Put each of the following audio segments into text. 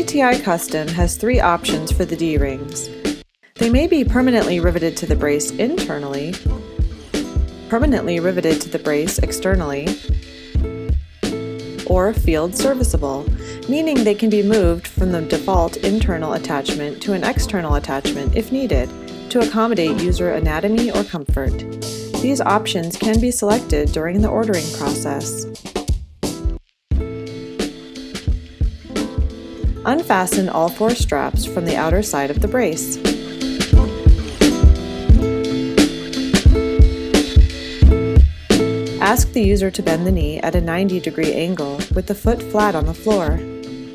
CTI Custom has 3 options for the D-rings. They may be permanently riveted to the brace internally, permanently riveted to the brace externally, or field serviceable, meaning they can be moved from the default internal attachment to an external attachment if needed, to accommodate user anatomy or comfort. These options can be selected during the ordering process. Unfasten all 4 straps from the outer side of the brace. Ask the user to bend the knee at a 90-degree angle with the foot flat on the floor.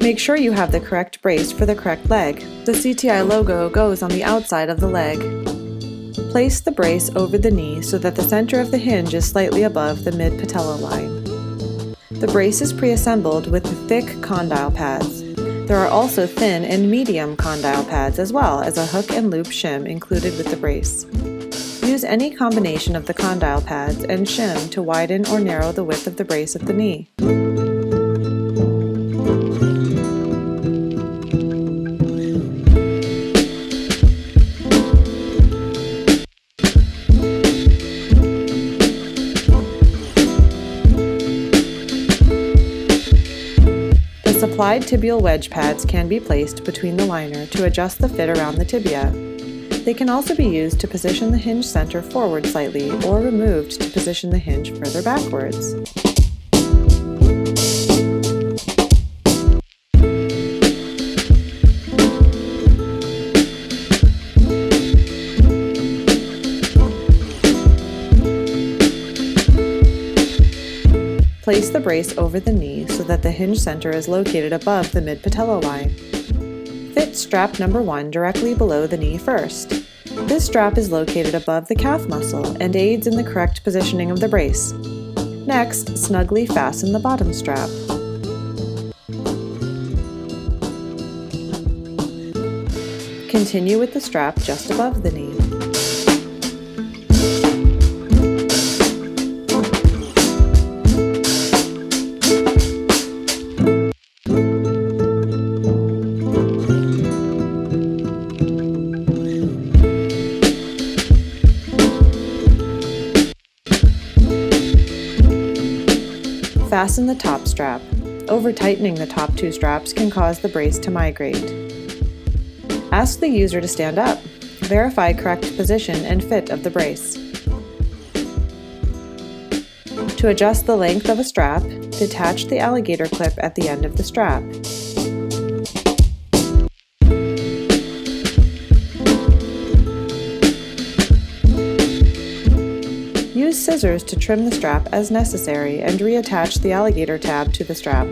Make sure you have the correct brace for the correct leg. The CTI logo goes on the outside of the leg. Place the brace over the knee so that the center of the hinge is slightly above the mid-patella line. The brace is pre-assembled with the thick condyle pads. There are also thin and medium condyle pads as well as a hook and loop shim included with the brace. Use any combination of the condyle pads and shim to widen or narrow the width of the brace at the knee. The supplied tibial wedge pads can be placed between the liner to adjust the fit around the tibia. They can also be used to position the hinge center forward slightly or removed to position the hinge further backwards. Place the brace over the knee so that the hinge center is located above the mid-patella line. Fit strap number 1 directly below the knee first. This strap is located above the calf muscle and aids in the correct positioning of the brace. Next, snugly fasten the bottom strap. Continue with the strap just above the knee. Fasten the top strap. Over-tightening the top 2 straps can cause the brace to migrate. Ask the user to stand up. Verify correct position and fit of the brace. To adjust the length of a strap, detach the alligator clip at the end of the strap. Use scissors to trim the strap as necessary and reattach the alligator tab to the strap.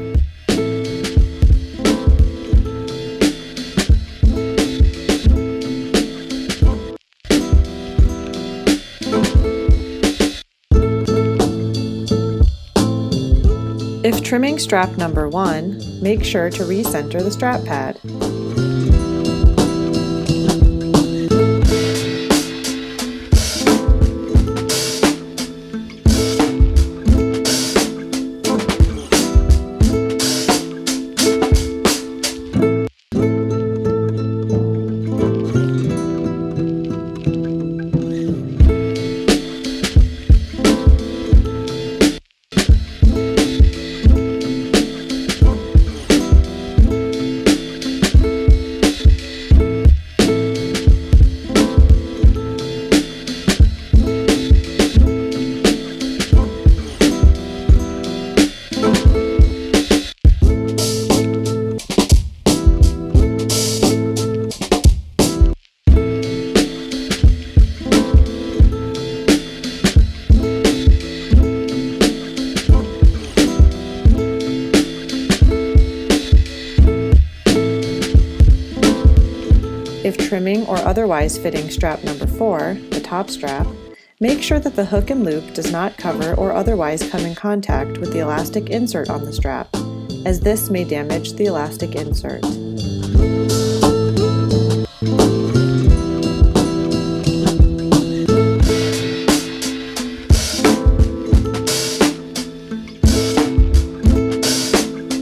If trimming strap number 1, make sure to recenter the strap pad. If trimming or otherwise fitting strap number 4, the top strap, make sure that the hook and loop does not cover or otherwise come in contact with the elastic insert on the strap, as this may damage the elastic insert.